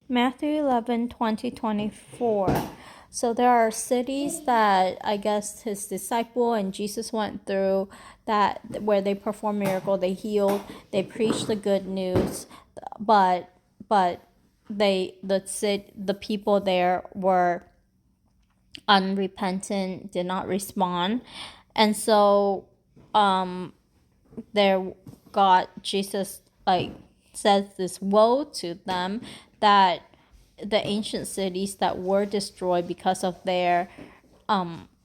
Matthew 11:20-24. So there are cities that I guess his disciple and Jesus went through that where they performed miracle, they healed, they preached the good news, but the people there were unrepentant, did not respond, and so there Jesus says this woe to them that the ancient cities that were destroyed because of their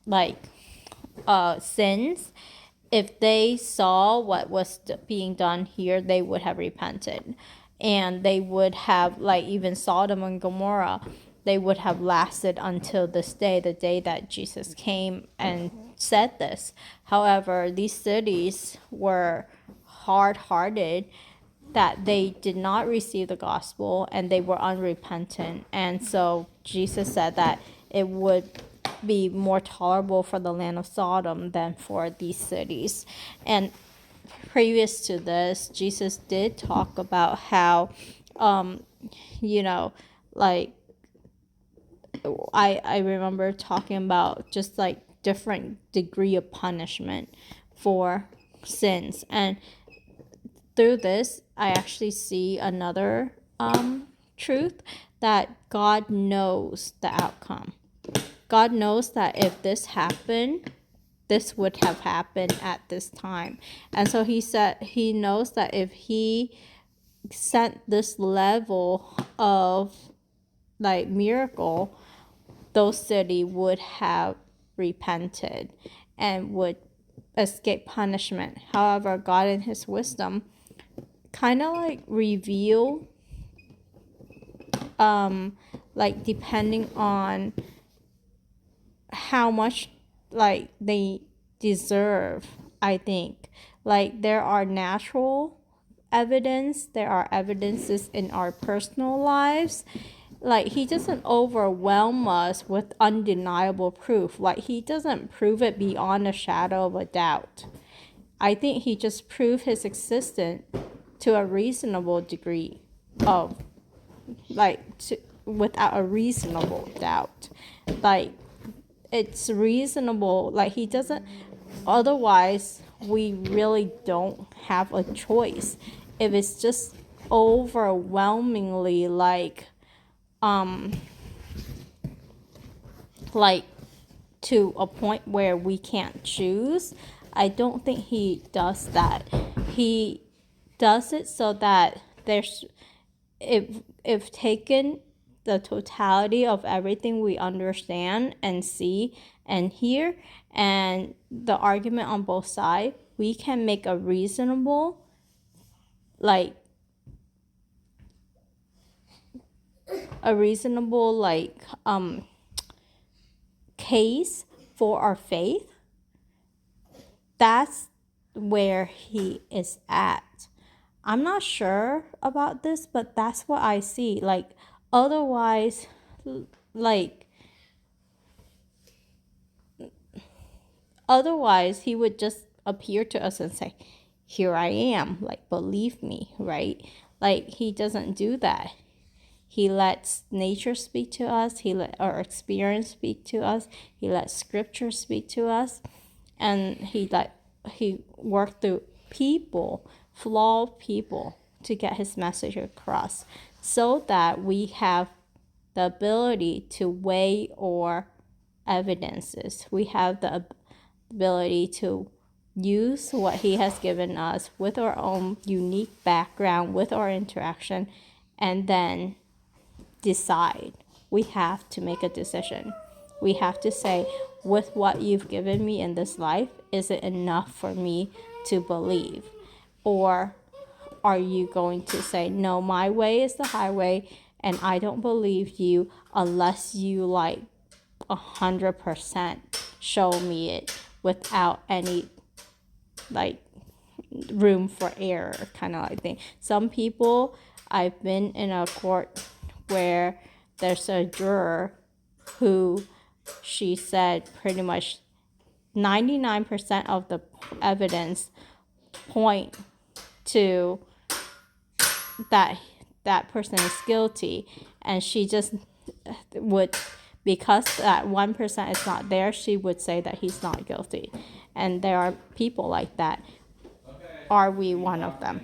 like sins, if they saw what was being done here, they would have repented, and they would have, like, even Sodom and Gomorrah, they would have lasted until this day, the day that Jesus came and said this. However, these cities were hard-hearted, that they did not receive the gospel and they were unrepentant. And so Jesus said that it would be more tolerable for the land of Sodom than for these cities. And previous to this, Jesus did talk about how, you know, like I remember talking about just like different degree of punishment for sins. And through this, I actually see another truth, that God knows the outcome. God knows that if this happened, this would have happened at this time. And so he said he knows that if he sent this level of like miracle, those city would have repented and would escape punishment. However, God in his wisdom kind of like reveal like depending on how much like they deserve. I think like there are natural evidence, there are evidences in our personal lives. Like he doesn't overwhelm us with undeniable proof, like he doesn't prove it beyond a shadow of a doubt. I think he just proved his existence to a reasonable degree of without a reasonable doubt. Like it's reasonable, like he doesn't, otherwise we really don't have a choice. If it's just overwhelmingly like to a point where we can't choose, I don't think he does that. He does it so that there's, if taken the totality of everything we understand and see and hear, and the argument on both sides, we can make a reasonable like case for our faith. That's where he is at. I'm not sure about this, but that's what I see. Like otherwise, like otherwise he would just appear to us and say, here I am, like believe me, right? Like he doesn't do that. He lets nature speak to us, he let our experience speak to us, he lets scripture speak to us, and he worked through people, flawed people, to get his message across, so that we have the ability to weigh our evidences. We have the ability to use what he has given us with our own unique background, with our interaction, and then decide. We have to make a decision. We have to say, with what you've given me in this life, is it enough for me to believe? Or are you going to say, no, my way is the highway and I don't believe you unless you like 100% show me it without any like room for error, kind of like thing. Some people, I've been in a court where there's a juror who, she said pretty much 99% of the evidence point to that that person is guilty, and she just would, because that 1% is not there, she would say that he's not guilty. And there are people like that. Are we one of them?